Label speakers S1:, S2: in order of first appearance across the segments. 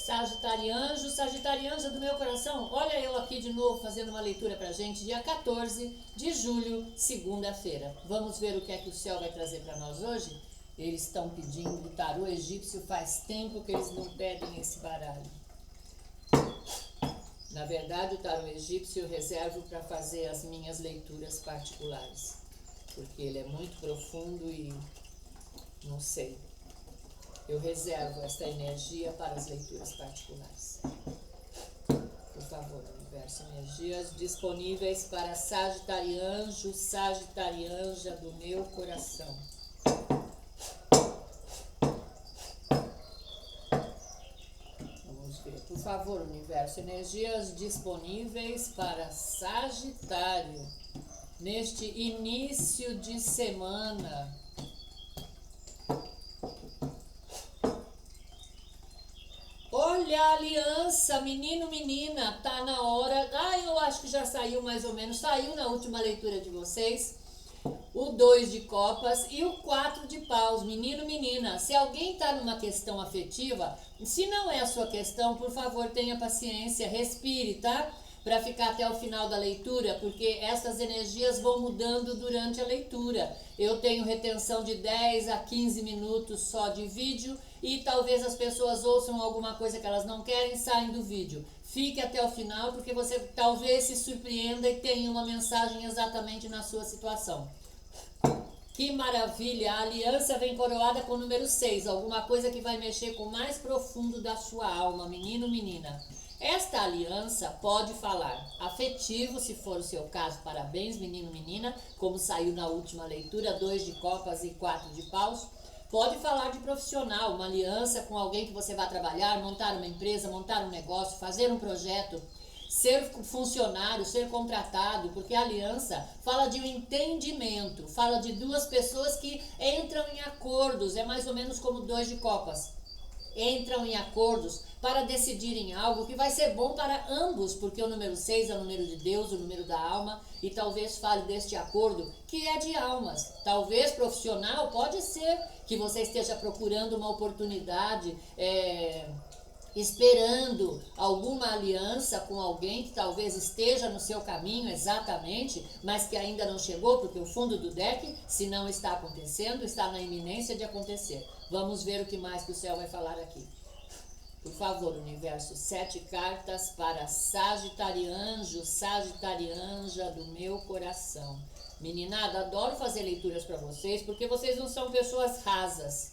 S1: Sagitarianja do meu coração, olha eu aqui de novo fazendo uma leitura pra gente, dia 14 de julho, segunda-feira. Vamos ver o que é que o céu vai trazer para nós hoje? Eles estão pedindo o tarô egípcio, faz tempo que eles não pedem esse baralho. Na verdade, o tarô egípcio eu reservo para fazer as minhas leituras particulares, porque ele é muito profundo e não sei. Eu reservo esta energia para as leituras particulares. Por favor, universo, energias disponíveis para Sagitarianja do meu coração. Vamos ver, por favor, universo, energias disponíveis para Sagitário neste início de semana. Olha a aliança, menino, menina, tá na hora. Eu acho que já saiu mais ou menos, saiu na última leitura de vocês. O 2 de copas e o 4 de paus, menino, menina. Se alguém tá numa questão afetiva, se não é a sua questão, por favor, tenha paciência, respire, tá? Para ficar até o final da leitura, porque essas energias vão mudando durante a leitura. Eu tenho retenção de 10 a 15 minutos só de vídeo e talvez as pessoas ouçam alguma coisa que elas não querem e saem do vídeo. Fique até o final, porque você talvez se surpreenda e tenha uma mensagem exatamente na sua situação. Que maravilha! A aliança vem coroada com o número 6, alguma coisa que vai mexer com o mais profundo da sua alma, menino, menina. Esta aliança pode falar afetivo, se for o seu caso, parabéns, menino, menina, como saiu na última leitura, 2 de copas e 4 de paus. Pode falar de profissional, uma aliança com alguém que você vai trabalhar, montar uma empresa, montar um negócio, fazer um projeto, ser funcionário, ser contratado, porque a aliança fala de um entendimento, fala de duas pessoas que entram em acordos, é mais ou menos como 2 de copas. Entram em acordos para decidirem algo que vai ser bom para ambos, porque o número 6 é o número de Deus, o número da alma, e talvez fale deste acordo que é de almas. Talvez profissional, pode ser que você esteja procurando uma oportunidade, esperando alguma aliança com alguém que talvez esteja no seu caminho exatamente, mas que ainda não chegou, porque o fundo do deck, se não está acontecendo, está na iminência de acontecer. Vamos ver o que mais que o céu vai falar aqui. Por favor, universo, 7 cartas para Sagitarianja do meu coração. Meninada, adoro fazer leituras para vocês, porque vocês não são pessoas rasas.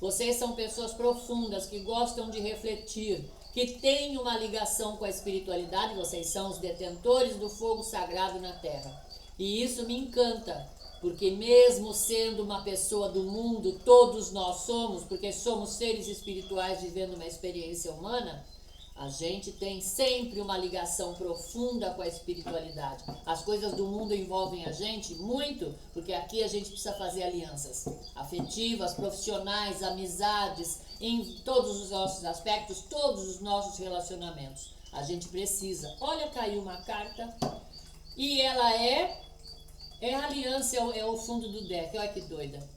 S1: Vocês são pessoas profundas, que gostam de refletir, que têm uma ligação com a espiritualidade. Vocês são os detentores do fogo sagrado na Terra. E isso me encanta, porque mesmo sendo uma pessoa do mundo, todos nós somos, porque somos seres espirituais vivendo uma experiência humana, a gente tem sempre uma ligação profunda com a espiritualidade. As coisas do mundo envolvem a gente muito, porque aqui a gente precisa fazer alianças afetivas, profissionais, amizades, em todos os nossos aspectos, todos os nossos relacionamentos. A gente precisa. Olha, caiu uma carta e ela é a aliança, é o fundo do deck. Olha que doida.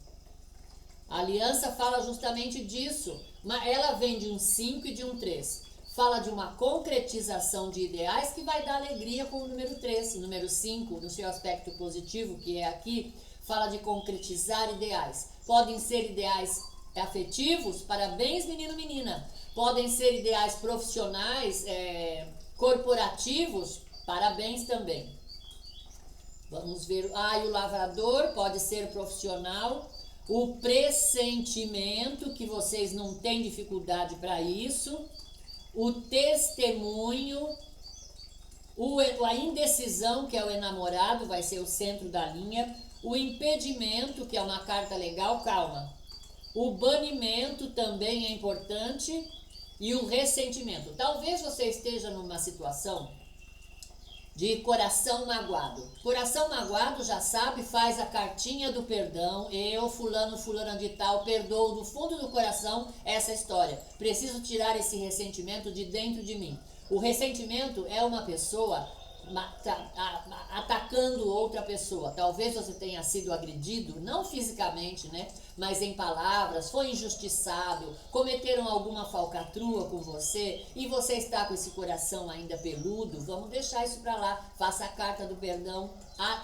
S1: A aliança fala justamente disso, mas ela vem de um 5 e de um 3. Fala de uma concretização de ideais que vai dar alegria com o número 3. O número 5, no seu aspecto positivo, que é aqui, fala de concretizar ideais. Podem ser ideais afetivos, parabéns, menino, menina. Podem ser ideais profissionais, corporativos, parabéns também. Vamos ver. O lavrador pode ser profissional. O pressentimento, que vocês não têm dificuldade para isso. O testemunho, a indecisão, que é o enamorado, vai ser o centro da linha. O impedimento, que é uma carta legal, calma. O banimento também é importante. E o ressentimento. Talvez você esteja numa situação de coração magoado. Coração magoado, já sabe, faz a cartinha do perdão. Eu, fulana de tal, perdoo do fundo do coração essa história. Preciso tirar esse ressentimento de dentro de mim. O ressentimento é uma pessoa atacando outra pessoa. Talvez você tenha sido agredido, não fisicamente, né? Mas em palavras, foi injustiçado, cometeram alguma falcatrua com você e você está com esse coração ainda peludo. Vamos deixar isso para lá. Faça a carta do perdão.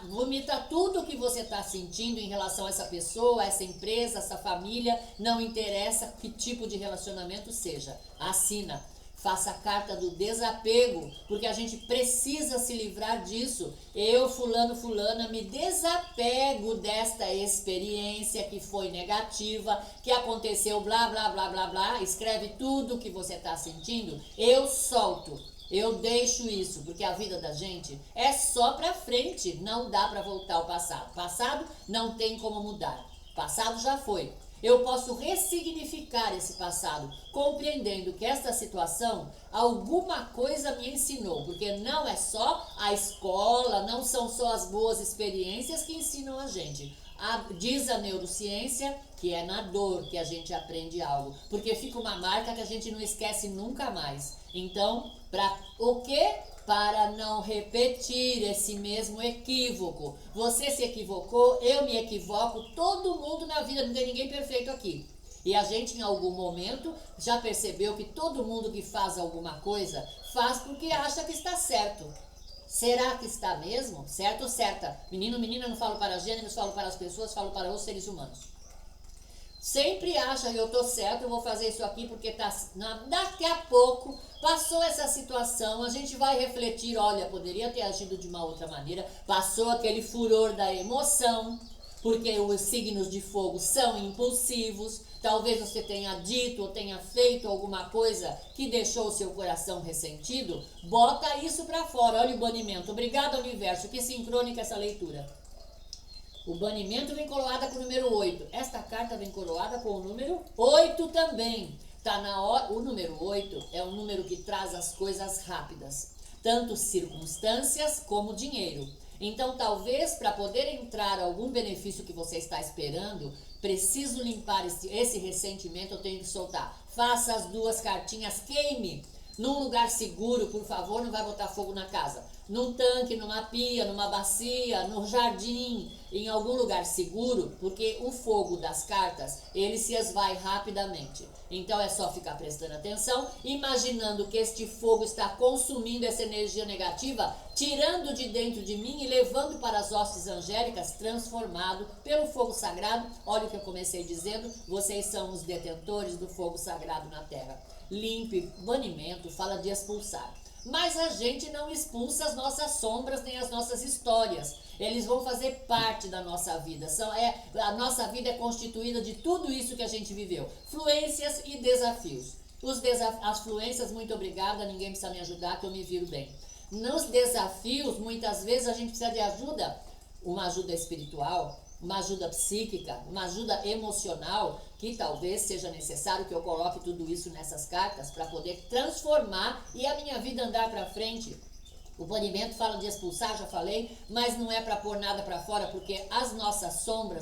S1: Vomita tudo o que você está sentindo em relação a essa pessoa, essa empresa, essa família. Não interessa que tipo de relacionamento seja. Assina. Faça a carta do desapego, porque a gente precisa se livrar disso. Eu, fulana, me desapego desta experiência que foi negativa, que aconteceu blá, blá, blá, blá, blá. Escreve tudo o que você está sentindo. Eu solto, eu deixo isso, porque a vida da gente é só pra frente. Não dá pra voltar ao passado. Passado não tem como mudar. Passado já foi. Eu posso ressignificar esse passado, compreendendo que esta situação, alguma coisa me ensinou, porque não é só a escola, não são só as boas experiências que ensinam a gente. Diz a neurociência que é na dor que a gente aprende algo, porque fica uma marca que a gente não esquece nunca mais. Então, para o quê? Para não repetir esse mesmo equívoco. Você se equivocou, eu me equivoco, todo mundo na vida, não tem ninguém perfeito aqui. E a gente em algum momento já percebeu que todo mundo que faz alguma coisa, faz porque acha que está certo. Será que está mesmo? Certo ou certa? Menino, menina, não falo para gêneros, falo para as pessoas, falo para os seres humanos. Sempre acha que eu tô certo, eu vou fazer isso aqui porque tá... Daqui a pouco, passou essa situação, a gente vai refletir, olha, poderia ter agido de uma outra maneira, passou aquele furor da emoção, porque os signos de fogo são impulsivos, talvez você tenha dito ou tenha feito alguma coisa que deixou o seu coração ressentido, bota isso pra fora, olha o banimento. Obrigada, universo, que sincrônica essa leitura. O banimento vem coroada com o número 8. Esta carta vem coroada com o número 8 também. Tá na hora. O número 8 é um número que traz as coisas rápidas, tanto circunstâncias como dinheiro. Então, talvez para poder entrar algum benefício que você está esperando, preciso limpar esse ressentimento, eu tenho que soltar. Faça as duas cartinhas, queime. Num lugar seguro, por favor, não vai botar fogo na casa. Num tanque, numa pia, numa bacia, no jardim, em algum lugar seguro, porque o fogo das cartas, ele se esvai rapidamente. Então é só ficar prestando atenção, imaginando que este fogo está consumindo essa energia negativa, tirando de dentro de mim e levando para as hostes angélicas, transformado pelo fogo sagrado. Olha o que eu comecei dizendo, vocês são os detentores do fogo sagrado na Terra. Limpe, banimento, fala de expulsar. Mas a gente não expulsa as nossas sombras nem as nossas histórias. Eles vão fazer parte da nossa vida. A nossa vida é constituída de tudo isso que a gente viveu. Fluências e desafios. As fluências, muito obrigada, ninguém precisa me ajudar que eu me viro bem. Nos desafios, muitas vezes a gente precisa de ajuda. Uma ajuda espiritual, uma ajuda psíquica, uma ajuda emocional, que talvez seja necessário que eu coloque tudo isso nessas cartas para poder transformar e a minha vida andar para frente. O banimento fala de expulsar, já falei, mas não é para pôr nada para fora, porque as nossas sombra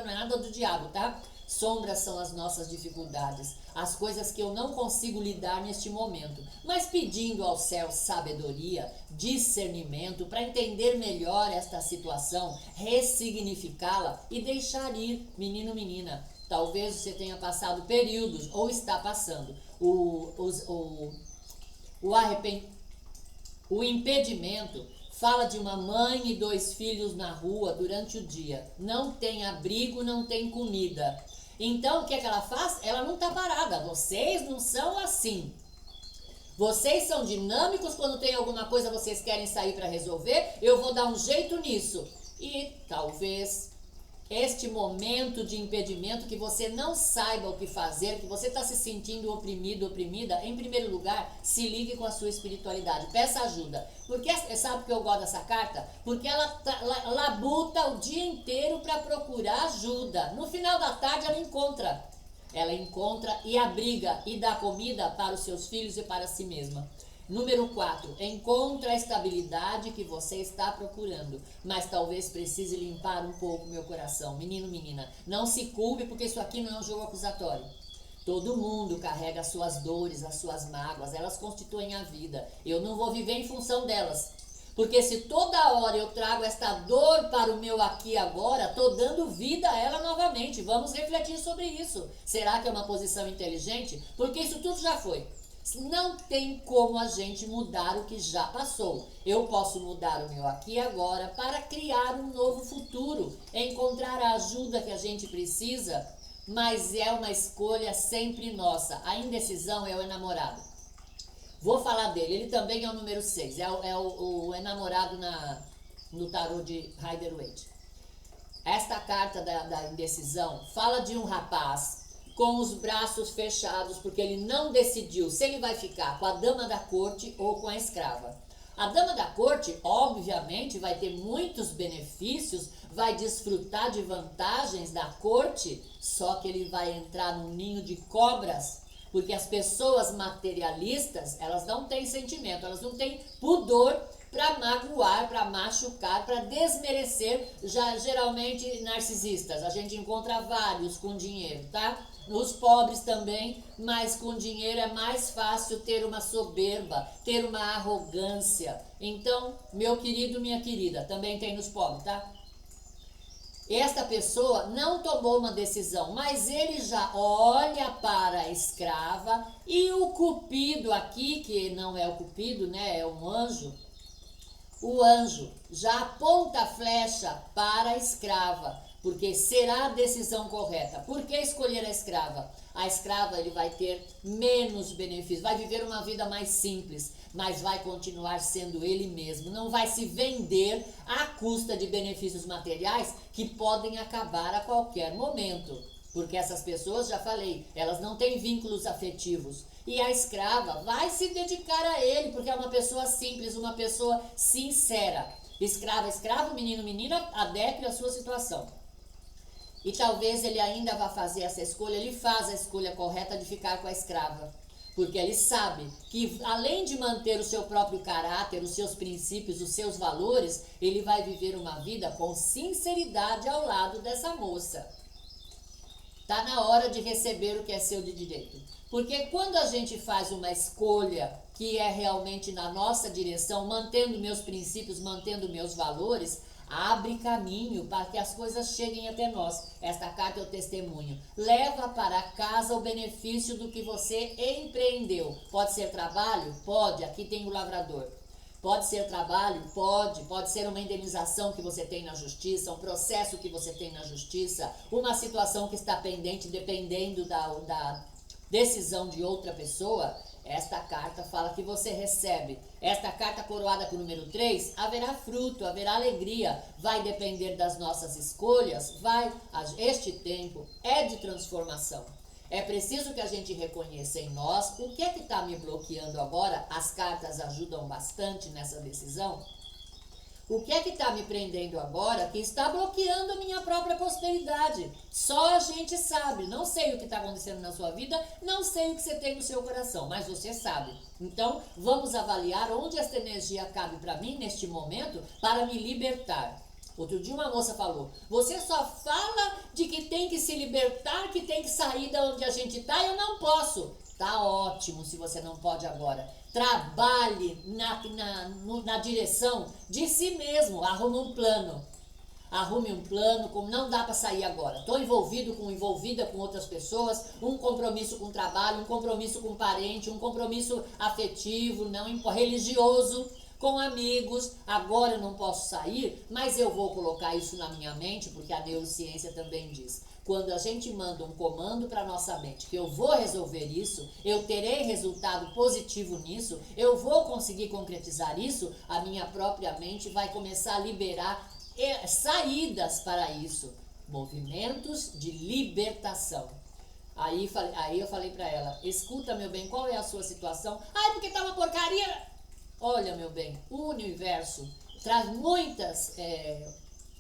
S1: não é nada do diabo, tá? Sombras são as nossas dificuldades, as coisas que eu não consigo lidar neste momento, mas pedindo ao céu sabedoria, discernimento para entender melhor esta situação, ressignificá-la e deixar ir, menino, menina. Talvez você tenha passado períodos ou está passando o impedimento. Fala de uma mãe e 2 filhos na rua durante o dia. Não tem abrigo, não tem comida. Então, o que é que ela faz? Ela não está parada. Vocês não são assim. Vocês são dinâmicos, quando tem alguma coisa vocês querem sair para resolver, eu vou dar um jeito nisso. E talvez este momento de impedimento, que você não saiba o que fazer, que você está se sentindo oprimido, oprimida, em primeiro lugar, se ligue com a sua espiritualidade, peça ajuda. Porque, sabe por que eu gosto dessa carta? Porque ela labuta o dia inteiro para procurar ajuda. No final da tarde ela encontra. Ela encontra e abriga e dá comida para os seus filhos e para si mesma. Número 4, encontra a estabilidade que você está procurando, mas talvez precise limpar um pouco meu coração. Menino, menina, não se culpe, porque isso aqui não é um jogo acusatório. Todo mundo carrega as suas dores, as suas mágoas, elas constituem a vida. Eu não vou viver em função delas. Porque se toda hora eu trago esta dor para o meu aqui e agora, estou dando vida a ela novamente. Vamos refletir sobre isso. Será que é uma posição inteligente? Porque isso tudo já foi. Não tem como a gente mudar o que já passou. Eu posso mudar o meu aqui e agora para criar um novo futuro, encontrar a ajuda que a gente precisa, mas é uma escolha sempre nossa. A indecisão é o enamorado. Vou falar dele, ele também é o número 6, o enamorado no tarô de Rider-Waite. Esta carta da indecisão fala de um rapaz com os braços fechados, porque ele não decidiu se ele vai ficar com a dama da corte ou com a escrava. A dama da corte, obviamente, vai ter muitos benefícios, vai desfrutar de vantagens da corte, só que ele vai entrar num ninho de cobras. Porque as pessoas materialistas, elas não têm sentimento, elas não têm pudor para magoar, para machucar, para desmerecer, já geralmente narcisistas. A gente encontra vários com dinheiro, tá? Os pobres também, mas com dinheiro é mais fácil ter uma soberba, ter uma arrogância. Então, meu querido, minha querida, também tem nos pobres, tá? Esta pessoa não tomou uma decisão, mas ele já olha para a escrava e o cupido aqui, que não é o cupido, né, é um anjo, o anjo já aponta a flecha para a escrava, porque será a decisão correta. Por que escolher a escrava? A escrava ele vai ter menos benefícios, vai viver uma vida mais simples, mas vai continuar sendo ele mesmo, não vai se vender à custa de benefícios materiais que podem acabar a qualquer momento. Porque essas pessoas, já falei, elas não têm vínculos afetivos. E a escrava vai se dedicar a ele, porque é uma pessoa simples, uma pessoa sincera. Escrava, escravo, menino, menina, adeque à sua situação. E talvez ele ainda vá fazer essa escolha, ele faz a escolha correta de ficar com a escrava. Porque ele sabe que além de manter o seu próprio caráter, os seus princípios, os seus valores, ele vai viver uma vida com sinceridade ao lado dessa moça. Está na hora de receber o que é seu de direito. Porque quando a gente faz uma escolha que é realmente na nossa direção, mantendo meus princípios, mantendo meus valores, abre caminho para que as coisas cheguem até nós. Esta carta é o testemunho. Leva para casa o benefício do que você empreendeu. Pode ser trabalho? Pode. Aqui tem o lavrador. Pode ser trabalho? Pode. Pode ser uma indenização que você tem na justiça, um processo que você tem na justiça, uma situação que está pendente dependendo da decisão de outra pessoa. Esta carta fala que você recebe. Esta carta coroada com o número 3, haverá fruto, haverá alegria. Vai depender das nossas escolhas. Este tempo é de transformação. É preciso que a gente reconheça em nós o que é que está me bloqueando agora. As cartas ajudam bastante nessa decisão. O que é que está me prendendo agora que está bloqueando a minha própria prosperidade? Só a gente sabe. Não sei o que está acontecendo na sua vida, não sei o que você tem no seu coração, mas você sabe. Então, vamos avaliar onde esta energia cabe para mim neste momento para me libertar. Outro dia uma moça falou, você só fala de que tem que se libertar, que tem que sair da onde a gente está, eu não posso. Tá ótimo se você não pode agora. Trabalhe na direção de si mesmo. Arrume um plano. Arrume um plano, como não dá para sair agora. Estou envolvida com outras pessoas, um compromisso com o trabalho, um compromisso com um parente, um compromisso afetivo, religioso, com amigos. Agora eu não posso sair, mas eu vou colocar isso na minha mente, porque a neurociência também diz. Quando a gente manda um comando para nossa mente que eu vou resolver isso, eu terei resultado positivo nisso, eu vou conseguir concretizar isso, a minha própria mente vai começar a liberar saídas para isso, movimentos de libertação. Aí eu falei para ela, escuta meu bem, qual é a sua situação? Ai, porque tá uma porcaria. Olha meu bem, o universo traz muitas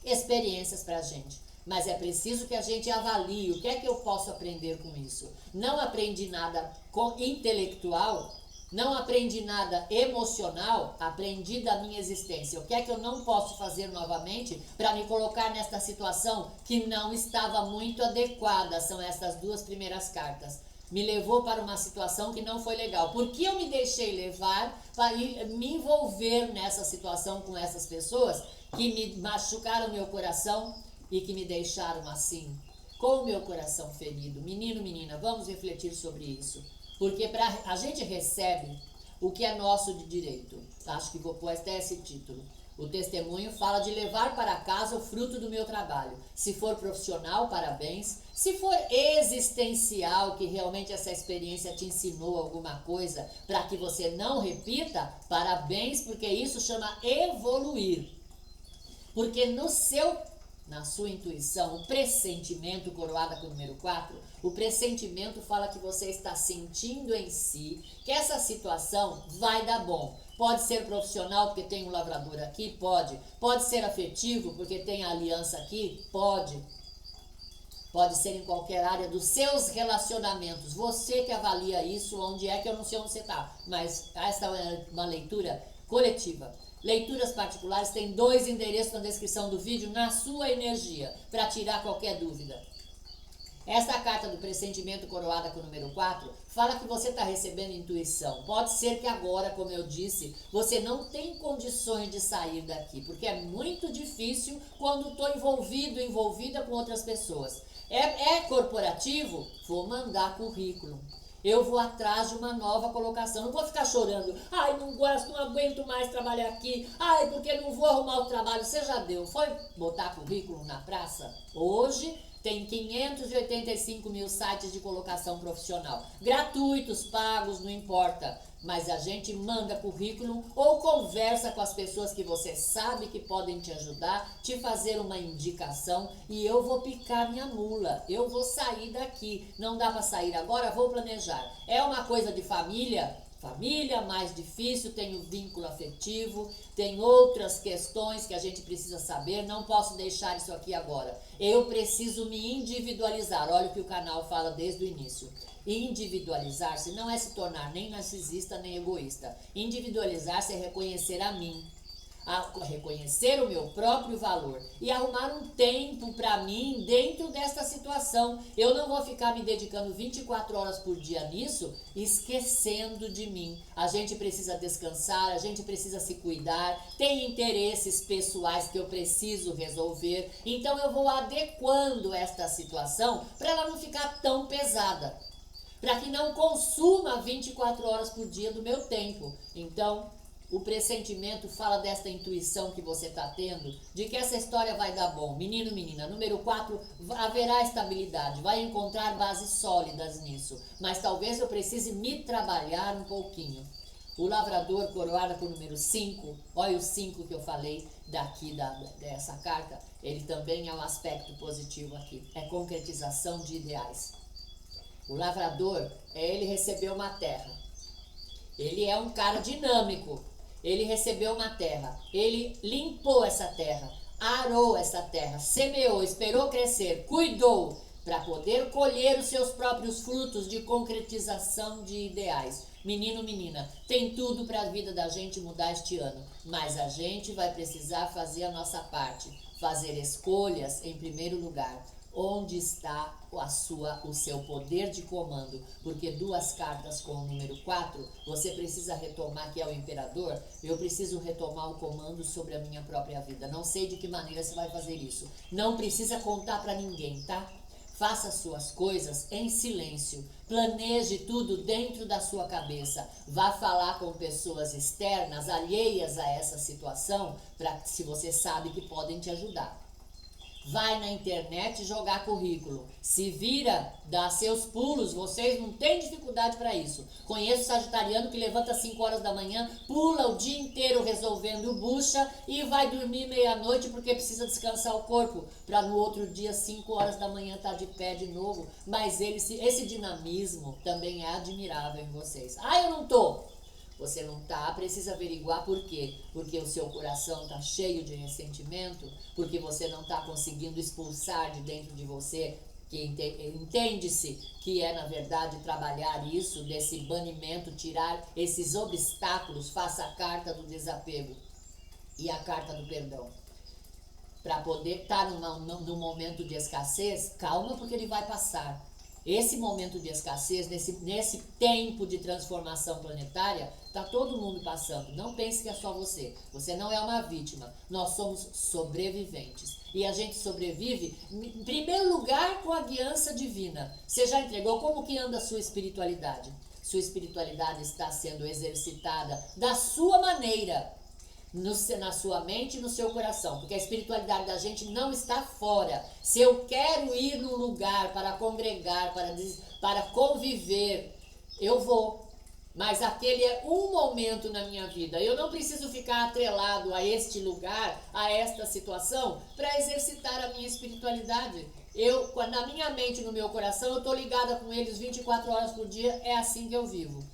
S1: experiências para a gente. Mas é preciso que a gente avalie o que é que eu posso aprender com isso. Não aprendi nada intelectual, não aprendi nada emocional, aprendi da minha existência. O que é que eu não posso fazer novamente para me colocar nesta situação que não estava muito adequada? São essas duas primeiras cartas. me levou para uma situação que não foi legal. Por que eu me deixei levar para me envolver nessa situação com essas pessoas que me machucaram meu coração e que me deixaram assim, com o meu coração ferido? Menino, menina, vamos refletir sobre isso. Porque a gente recebe o que é nosso de direito. Acho que vou pôr até esse título. O testemunho fala de levar para casa o fruto do meu trabalho. Se for profissional, parabéns. Se for existencial, que realmente essa experiência te ensinou alguma coisa para que você não repita, parabéns, porque isso chama evoluir. Porque na sua intuição, o pressentimento, coroada com o número 4, o pressentimento fala que você está sentindo em si que essa situação vai dar bom. Pode ser profissional porque tem um lavrador aqui? Pode. Pode ser afetivo porque tem a aliança aqui? Pode. Pode ser em qualquer área dos seus relacionamentos. Você que avalia isso, onde é que eu não sei onde você está. Mas essa é uma leitura coletiva. Leituras particulares tem 2 endereços na descrição do vídeo na sua energia, para tirar qualquer dúvida. Esta carta do pressentimento coroada com o número 4 fala que você está recebendo intuição. Pode ser que agora, como eu disse, você não tem condições de sair daqui, porque é muito difícil quando estou envolvida com outras pessoas. É corporativo? Vou mandar currículo. Eu vou atrás de uma nova colocação. Não vou ficar chorando. Ai, não gosto, não aguento mais trabalhar aqui. Ai, porque não vou arrumar o trabalho. Você já deu. Foi botar currículo na praça? Hoje tem 585 mil sites de colocação profissional. Gratuitos, pagos, não importa. Mas a gente manda currículo ou conversa com as pessoas que você sabe que podem te ajudar, te fazer uma indicação e eu vou picar minha mula. Eu vou sair daqui. Não dá para sair agora, vou planejar. É uma coisa de família? Família mais difícil, tem o vínculo afetivo, tem outras questões que a gente precisa saber, não posso deixar isso aqui agora. Eu preciso me individualizar, olha o que o canal fala desde o início. Individualizar-se não é se tornar nem narcisista nem egoísta. Individualizar-se é reconhecer a mim, reconhecer o meu próprio valor e arrumar um tempo para mim dentro desta situação. Eu não vou ficar me dedicando 24 horas por dia nisso, esquecendo de mim. A gente precisa descansar, a gente precisa se cuidar, tem interesses pessoais que eu preciso resolver, então eu vou adequando esta situação para ela não ficar tão pesada, para que não consuma 24 horas por dia do meu tempo. Então, o pressentimento fala desta intuição que você está tendo, de que essa história vai dar bom. Menino, menina, número 4, haverá estabilidade, vai encontrar bases sólidas nisso. Mas talvez eu precise me trabalhar um pouquinho. O lavrador coroado com o número 5, olha o 5 que eu falei daqui dessa carta, ele também é um aspecto positivo aqui. É concretização de ideais. O lavrador, ele recebeu uma terra. Ele é um cara dinâmico. Ele recebeu uma terra, ele limpou essa terra, arou essa terra, semeou, esperou crescer, cuidou para poder colher os seus próprios frutos de concretização de ideais. Menino, menina, tem tudo para a vida da gente mudar este ano, mas a gente vai precisar fazer a nossa parte, fazer escolhas em primeiro lugar. Onde está o seu poder de comando? Porque 2 cartas com o número 4, você precisa retomar, que é o imperador. Eu preciso retomar o comando sobre a minha própria vida. Não sei de que maneira você vai fazer isso. Não precisa contar para ninguém, tá? Faça suas coisas em silêncio. Planeje tudo dentro da sua cabeça. Vá falar com pessoas externas, alheias a essa situação, se você sabe que podem te ajudar. Vai na internet jogar currículo. Se vira, dá seus pulos. Vocês não têm dificuldade para isso. Conheço sagitariano que levanta 5 horas da manhã, pula o dia inteiro resolvendo bucha e vai dormir meia-noite porque precisa descansar o corpo, para no outro dia, 5 horas da manhã, estar de pé de novo. Mas esse dinamismo também é admirável em vocês. Ah, eu não tô. Você não tá, precisa averiguar por quê. Porque o seu coração tá cheio de ressentimento, porque você não tá conseguindo expulsar de dentro de você, que entende-se que é, na verdade, trabalhar isso, desse banimento, tirar esses obstáculos. Faça a carta do desapego e a carta do perdão. Para poder estar num momento de escassez, calma, porque ele vai passar. Esse momento de escassez, nesse tempo de transformação planetária, está todo mundo passando. Não pense que é só você. Você não é uma vítima. Nós somos sobreviventes. E a gente sobrevive, em primeiro lugar, com a guiança divina. Você já entregou? Como que anda a sua espiritualidade? Sua espiritualidade está sendo exercitada da sua maneira, na sua mente e no seu coração, porque a espiritualidade da gente não está fora. Se eu quero ir num lugar para congregar, para conviver, eu vou, mas aquele é um momento na minha vida. Eu não preciso ficar atrelado a este lugar, a esta situação, para exercitar a minha espiritualidade. Na minha mente e no meu coração, eu estou ligada com eles 24 horas por dia. É assim que eu vivo,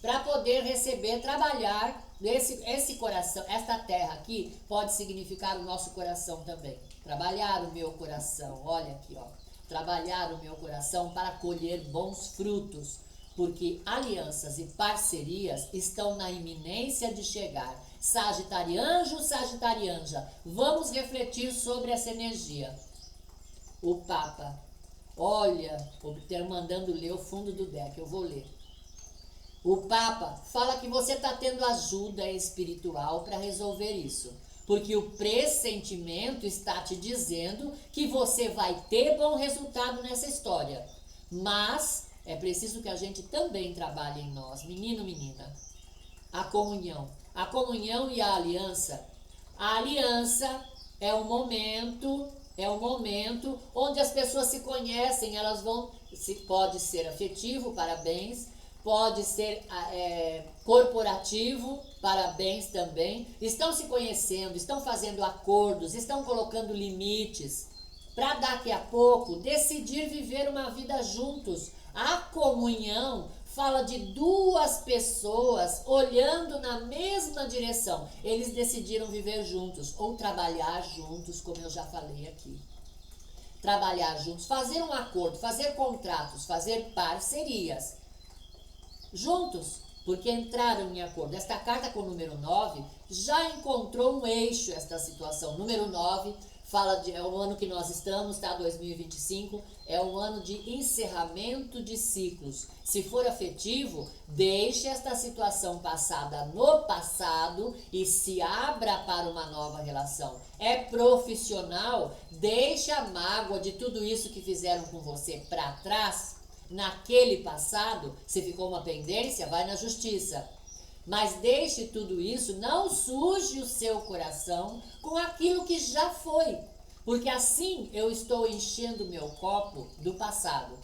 S1: para poder receber, trabalhar esse coração. Esta terra aqui pode significar o nosso coração também. Trabalhar o meu coração, olha aqui, ó. Trabalhar o meu coração para colher bons frutos, porque alianças e parcerias estão na iminência de chegar. Sagitarianjo, Sagitarianja, vamos refletir sobre essa energia. O Papa, olha, mandando ler o fundo do deck, eu vou ler. O Papa fala que você está tendo ajuda espiritual para resolver isso, porque o pressentimento está te dizendo que você vai ter bom resultado nessa história. Mas é preciso que a gente também trabalhe em nós, menino, menina. A comunhão e a aliança. A aliança é um momento onde as pessoas se conhecem, elas vão, pode ser afetivo, parabéns. Pode ser corporativo, parabéns também. Estão se conhecendo, estão fazendo acordos, estão colocando limites para daqui a pouco decidir viver uma vida juntos. A comunhão fala de duas pessoas olhando na mesma direção. Eles decidiram viver juntos ou trabalhar juntos, como eu já falei aqui. Trabalhar juntos, fazer um acordo, fazer contratos, fazer parcerias. Juntos, porque entraram em acordo. Esta carta com o número 9 já encontrou um eixo, esta situação. Número 9 fala é o ano que nós estamos, tá? 2025, é um ano de encerramento de ciclos. Se for afetivo, deixe esta situação passada no passado e se abra para uma nova relação. É profissional, deixe a mágoa de tudo isso que fizeram com você para trás. Naquele passado, se ficou uma pendência, vai na justiça. Mas deixe tudo isso, não suje o seu coração com aquilo que já foi. Porque assim eu estou enchendo o meu copo do passado.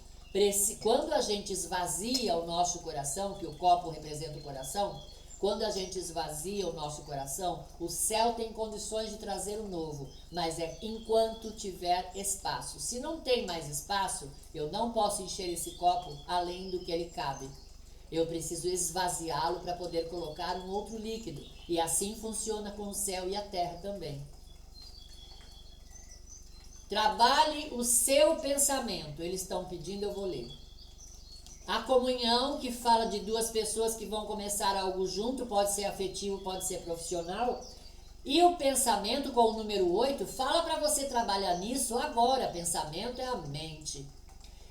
S1: Quando a gente esvazia o nosso coração, que o copo representa o coração, quando a gente esvazia o nosso coração, o céu tem condições de trazer o novo, mas é enquanto tiver espaço. Se não tem mais espaço, eu não posso encher esse copo além do que ele cabe. Eu preciso esvaziá-lo para poder colocar um outro líquido. E assim funciona com o céu e a terra também. Trabalhe o seu pensamento. Eles estão pedindo, eu vou ler. A comunhão, que fala de duas pessoas que vão começar algo junto, pode ser afetivo, pode ser profissional. E o pensamento, com o número 8, fala para você trabalhar nisso agora. Pensamento é a mente.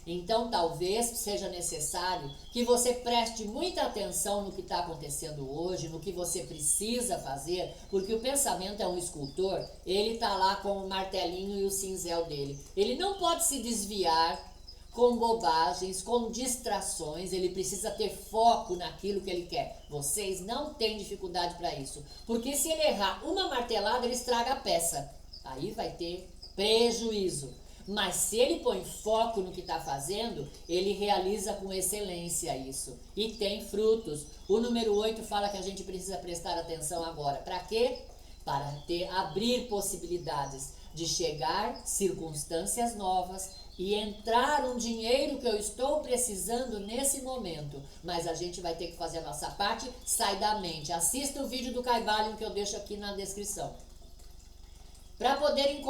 S1: Então, talvez seja necessário que você preste muita atenção no que está acontecendo hoje, no que você precisa fazer, porque o pensamento é um escultor, ele está lá com o martelinho e o cinzel dele. Ele não pode se desviar com bobagens, com distrações, ele precisa ter foco naquilo que ele quer. Vocês não têm dificuldade para isso, porque se ele errar uma martelada, ele estraga a peça. Aí vai ter prejuízo. Mas se ele põe foco no que está fazendo, ele realiza com excelência isso. E tem frutos. O número 8 fala que a gente precisa prestar atenção agora. Para quê? Para abrir possibilidades de chegar circunstâncias novas e entrar um dinheiro que eu estou precisando nesse momento. Mas a gente vai ter que fazer a nossa parte, sai da mente. Assista o vídeo do Caibalion que eu deixo aqui na descrição. Para poder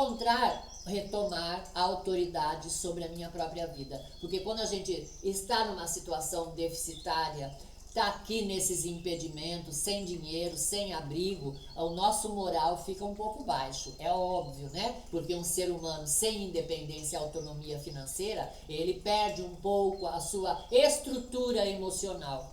S1: retomar a autoridade sobre a minha própria vida. Porque quando a gente está numa situação deficitária, está aqui nesses impedimentos, sem dinheiro, sem abrigo, o nosso moral fica um pouco baixo. É óbvio, né? Porque um ser humano sem independência e autonomia financeira, ele perde um pouco a sua estrutura emocional.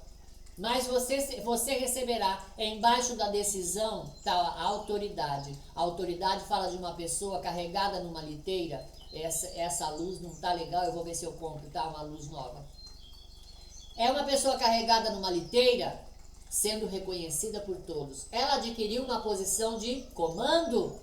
S1: Mas você receberá, embaixo da decisão, tá, a autoridade. A autoridade fala de uma pessoa carregada numa liteira. Essa luz não tá legal, eu vou ver se eu compro, tá? Uma luz nova. É uma pessoa carregada numa liteira, sendo reconhecida por todos. Ela adquiriu uma posição de comando.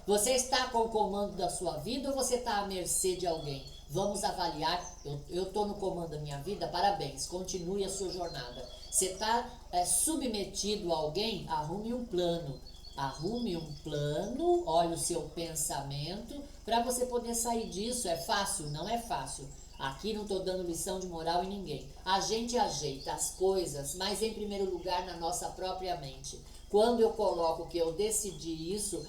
S1: Você está com o comando da sua vida ou você está à mercê de alguém? Vamos avaliar. Eu estou no comando da minha vida, parabéns, continue a sua jornada. Você está submetido a alguém? Arrume um plano. Arrume um plano, olhe o seu pensamento, para você poder sair disso. É fácil? Não é fácil. Aqui não estou dando lição de moral em ninguém. A gente ajeita as coisas, mas em primeiro lugar na nossa própria mente. Quando eu coloco que eu decidi isso,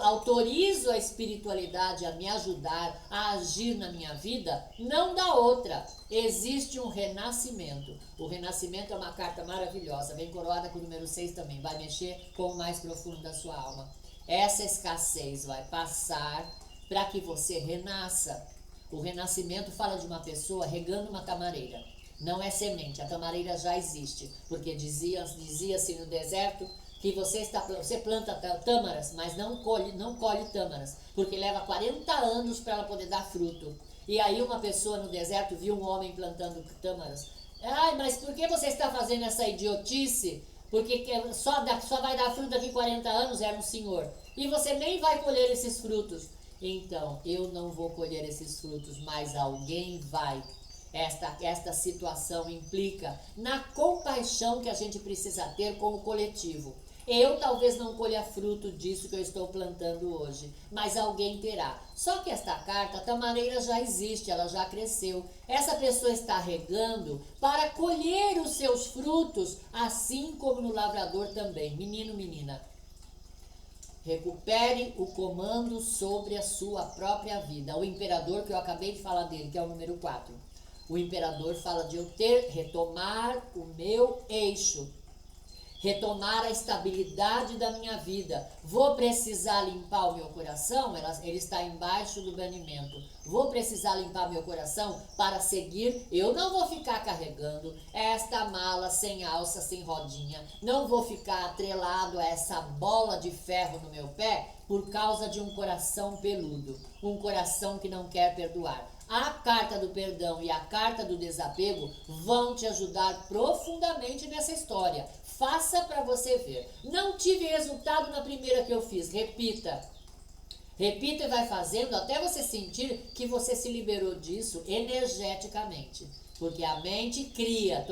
S1: autorizo a espiritualidade a me ajudar a agir na minha vida, não dá outra. Existe um renascimento. O renascimento é uma carta maravilhosa, vem coroada com o número 6 também, vai mexer com o mais profundo da sua alma. Essa escassez vai passar para que você renasça. O renascimento fala de uma pessoa regando uma tamareira. Não é semente, a tamareira já existe, porque dizia-se no deserto que você planta tâmaras, mas não colhe tâmaras, porque leva 40 anos para ela poder dar fruto. E aí uma pessoa no deserto viu um homem plantando tâmaras. Ai, mas por que você está fazendo essa idiotice? Porque só vai dar fruto daqui 40 anos, era um senhor. E você nem vai colher esses frutos. Então, eu não vou colher esses frutos, mas alguém vai. Esta situação implica na compaixão que a gente precisa ter com o coletivo. Eu talvez não colha fruto disso que eu estou plantando hoje, mas alguém terá. Só que esta carta, a tamareira já existe, ela já cresceu. Essa pessoa está regando para colher os seus frutos, assim como no lavrador também. Menino, menina, recupere o comando sobre a sua própria vida. O imperador, que eu acabei de falar dele, que é o número 4. O imperador fala de eu retomar o meu eixo, retomar a estabilidade da minha vida. Vou precisar limpar o meu coração? Ele está embaixo do banimento. Vou precisar limpar meu coração para seguir? Eu não vou ficar carregando esta mala sem alça, sem rodinha. Não vou ficar atrelado a essa bola de ferro no meu pé por causa de um coração peludo, um coração que não quer perdoar. A carta do perdão e a carta do desapego vão te ajudar profundamente nessa história. Faça para você ver. Não tive resultado na primeira que eu fiz. Repita. Repita e vai fazendo até você sentir que você se liberou disso energeticamente. Porque a mente cria.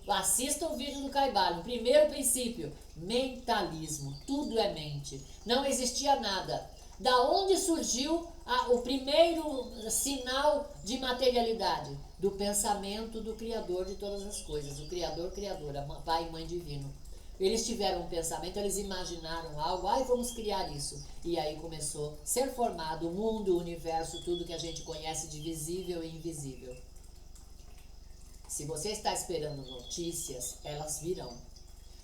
S1: Assista o vídeo do Caibalion. Primeiro princípio, mentalismo. Tudo é mente. Não existia nada. Da onde surgiu o primeiro sinal de materialidade? Do pensamento do Criador de todas as coisas. O Criador, Criadora, Pai e Mãe Divino. Eles tiveram um pensamento, eles imaginaram algo, vamos criar isso. E aí começou a ser formado o mundo, o universo, tudo que a gente conhece de visível e invisível. Se você está esperando notícias, elas virão.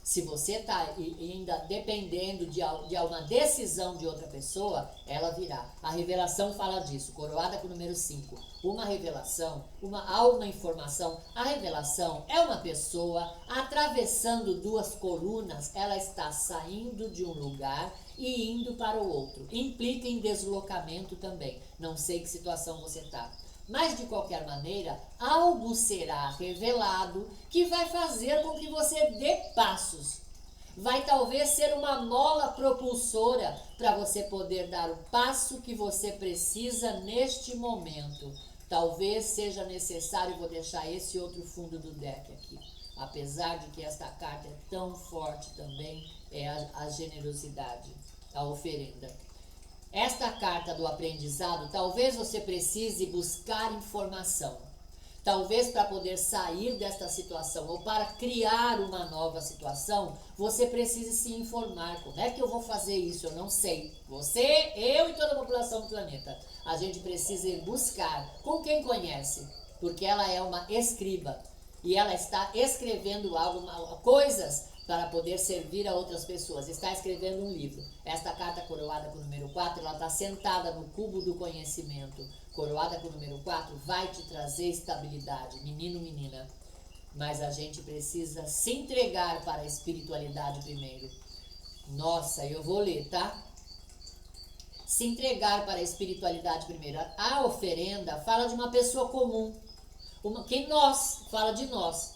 S1: Se você está ainda dependendo de uma decisão de outra pessoa, ela virá. A revelação fala disso, coroada com o número 5. Uma revelação, há uma informação. A revelação é uma pessoa atravessando duas colunas, ela está saindo de um lugar e indo para o outro. Implica em deslocamento também. Não sei que situação você está. Mas, de qualquer maneira, algo será revelado que vai fazer com que você dê passos. Vai talvez ser uma mola propulsora para você poder dar o passo que você precisa neste momento. Talvez seja necessário, vou deixar esse outro fundo do deck aqui. Apesar de que esta carta é tão forte também, é a generosidade, a oferenda. Esta carta do aprendizado, talvez você precise buscar informação. Talvez para poder sair desta situação ou para criar uma nova situação, você precise se informar. Como é que eu vou fazer isso? Eu não sei. Você, eu e toda a população do planeta. A gente precisa ir buscar com quem conhece, porque ela é uma escriba. e ela está escrevendo coisas para poder servir a outras pessoas. Está escrevendo um livro. Esta carta coroada com o número 4, ela está sentada no cubo do conhecimento. Coroada com o número 4 vai te trazer estabilidade, menino, menina. Mas a gente precisa se entregar para a espiritualidade primeiro. Nossa, eu vou ler, tá? Se entregar para a espiritualidade primeiro. A oferenda fala de uma pessoa comum. Que nós, fala de nós.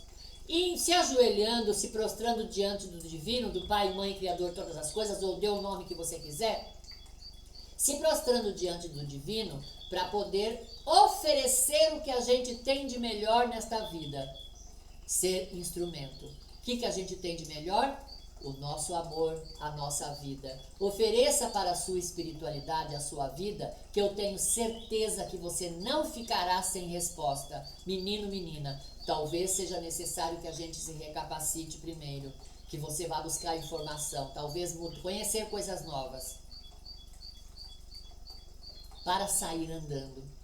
S1: E se ajoelhando, se prostrando diante do divino, do Pai, Mãe, Criador, todas as coisas, ou dê o nome que você quiser, se prostrando diante do divino para poder oferecer o que a gente tem de melhor nesta vida. Ser instrumento. O que a gente tem de melhor? O nosso amor, a nossa vida. Ofereça para a sua espiritualidade, a sua vida, que eu tenho certeza que você não ficará sem resposta. Menino, menina, talvez seja necessário que a gente se recapacite primeiro, que você vá buscar informação, talvez conhecer coisas novas, para sair andando.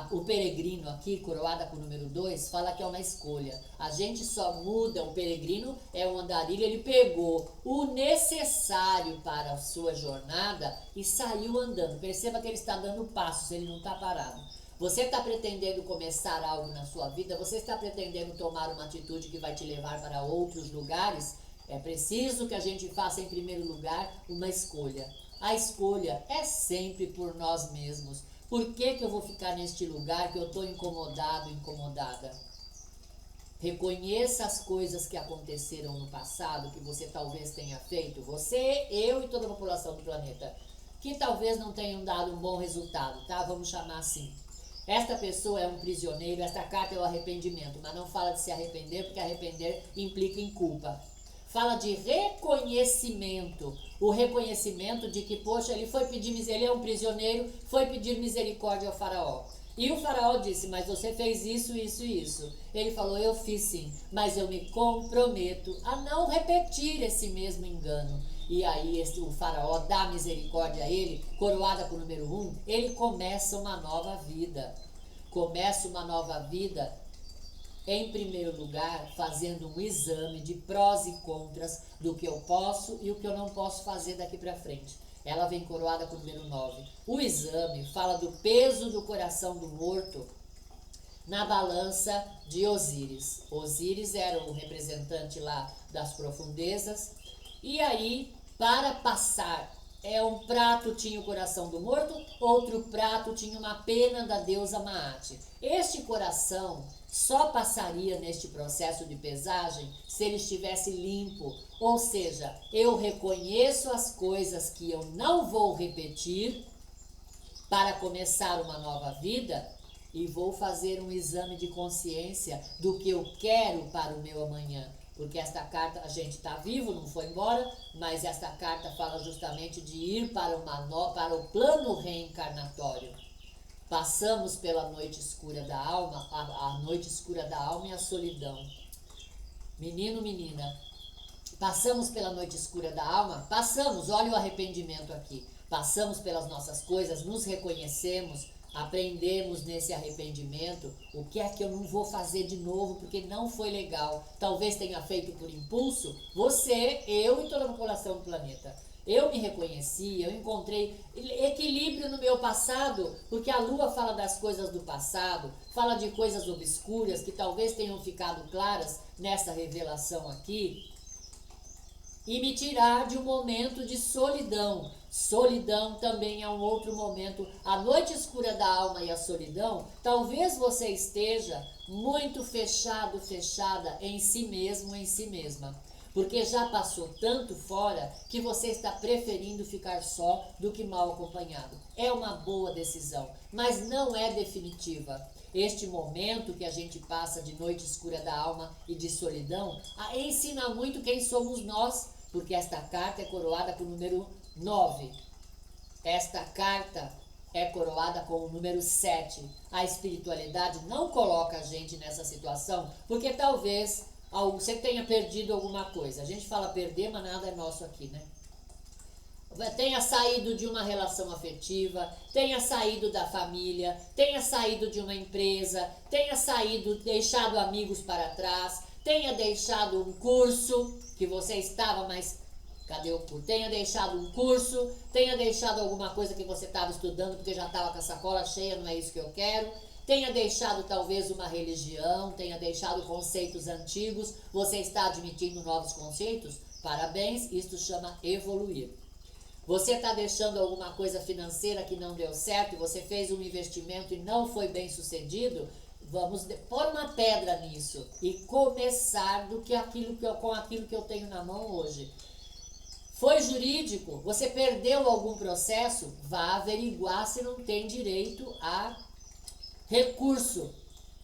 S1: O peregrino aqui, coroada com o número 2, fala que é uma escolha. A gente só muda, o peregrino é um andarilho, ele pegou o necessário para a sua jornada e saiu andando. Perceba que ele está dando passos, ele não está parado. Você está pretendendo começar algo na sua vida, você está pretendendo tomar uma atitude que vai te levar para outros lugares, é preciso que a gente faça em primeiro lugar uma escolha. A escolha é sempre por nós mesmos. Por que eu vou ficar neste lugar que eu estou incomodado, incomodada? Reconheça as coisas que aconteceram no passado, que você talvez tenha feito, você, eu e toda a população do planeta, que talvez não tenham dado um bom resultado, tá? Vamos chamar assim. Esta pessoa é um prisioneiro, esta carta é o arrependimento, mas não fala de se arrepender, porque arrepender implica em culpa. Fala de reconhecimento, o reconhecimento de que, poxa, ele foi pedir misericórdia, ele é um prisioneiro, foi pedir misericórdia ao faraó. E o faraó disse, mas você fez isso, isso e isso. Ele falou, eu fiz sim, mas eu me comprometo a não repetir esse mesmo engano. E aí o faraó dá misericórdia a ele, coroada com o número 1, ele começa uma nova vida. Começa uma nova vida, em primeiro lugar, fazendo um exame de prós e contras do que eu posso e o que eu não posso fazer daqui para frente. Ela vem coroada com o número 9. O exame fala do peso do coração do morto na balança de Osíris. Osíris era o representante lá das profundezas. E aí, para passar, um prato tinha o coração do morto, outro prato tinha uma pena da deusa Maat. Este coração só passaria neste processo de pesagem se ele estivesse limpo, ou seja, eu reconheço as coisas que eu não vou repetir para começar uma nova vida e vou fazer um exame de consciência do que eu quero para o meu amanhã. Porque esta carta, a gente está vivo, não foi embora, mas esta carta fala justamente de ir para o plano reencarnatório. Passamos pela noite escura da alma, a noite escura da alma e a solidão. Menino, menina, passamos pela noite escura da alma, passamos, olha o arrependimento aqui. Passamos pelas nossas coisas, nos reconhecemos, aprendemos nesse arrependimento o que é que eu não vou fazer de novo porque não foi legal. Talvez tenha feito por impulso, você, eu e toda a população do planeta. Eu me reconheci, eu encontrei equilíbrio no meu passado, porque a lua fala das coisas do passado, fala de coisas obscuras que talvez tenham ficado claras nessa revelação aqui, e me tirar de um momento de solidão. Solidão também é um outro momento. A noite escura da alma e a solidão, talvez você esteja muito fechado, fechada em si mesmo, em si mesma. Porque já passou tanto fora que você está preferindo ficar só do que mal acompanhado. É uma boa decisão, mas não é definitiva. Este momento que a gente passa de noite escura da alma e de solidão ensina muito quem somos nós, porque esta carta é coroada com o número 9. Esta carta é coroada com o número 7. A espiritualidade não coloca a gente nessa situação, porque talvez você tenha perdido alguma coisa. A gente fala perder, mas nada é nosso aqui, né? tenha saído de uma relação afetiva, tenha saído da família, tenha saído de uma empresa, tenha saído, deixado amigos para trás, tenha deixado um curso que você estava, mas cadê o curso? Tenha deixado um curso, tenha deixado alguma coisa que você estava estudando porque já estava com a sacola cheia, não é isso que eu quero. Tenha deixado talvez uma religião, tenha deixado conceitos antigos, você está admitindo novos conceitos? Parabéns, isto chama evoluir. Você está deixando alguma coisa financeira que não deu certo, você fez um investimento e não foi bem sucedido? Vamos pôr uma pedra nisso e começar com aquilo que eu tenho na mão hoje. Foi jurídico, você perdeu algum processo? Vá averiguar se não tem direito a recurso.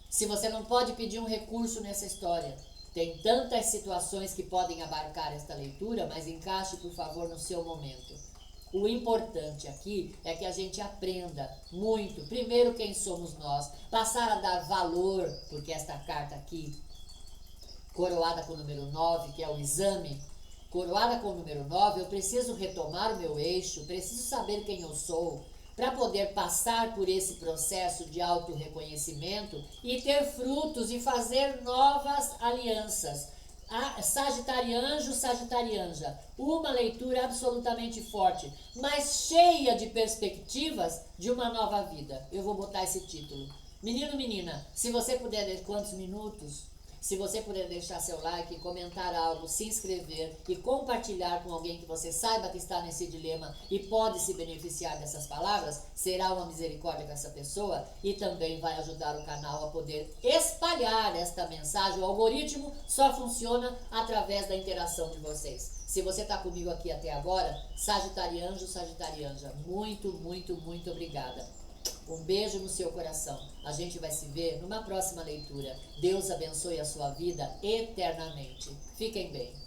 S1: Se você não pode pedir um recurso nessa história. Tem tantas situações que podem abarcar esta leitura, mas encaixe, por favor, no seu momento. O importante aqui é que a gente aprenda muito, primeiro, quem somos nós, passar a dar valor, porque esta carta aqui, coroada com o número 9, que é o exame, coroada com o número 9, eu preciso retomar o meu eixo, preciso saber quem eu sou, para poder passar por esse processo de autorreconhecimento e ter frutos e fazer novas alianças. Sagitarianjo, Sagitarianja, uma leitura absolutamente forte, mas cheia de perspectivas de uma nova vida. Eu vou botar esse título. Menino, menina, se você puder, quantos minutos? Se você puder deixar seu like, comentar algo, se inscrever e compartilhar com alguém que você saiba que está nesse dilema e pode se beneficiar dessas palavras, será uma misericórdia com essa pessoa e também vai ajudar o canal a poder espalhar esta mensagem. O algoritmo só funciona através da interação de vocês. Se você está comigo aqui até agora, Sagitarianjo, Sagitarianja, muito, muito, muito obrigada. Um beijo no seu coração. A gente vai se ver numa próxima leitura. Deus abençoe a sua vida eternamente. Fiquem bem.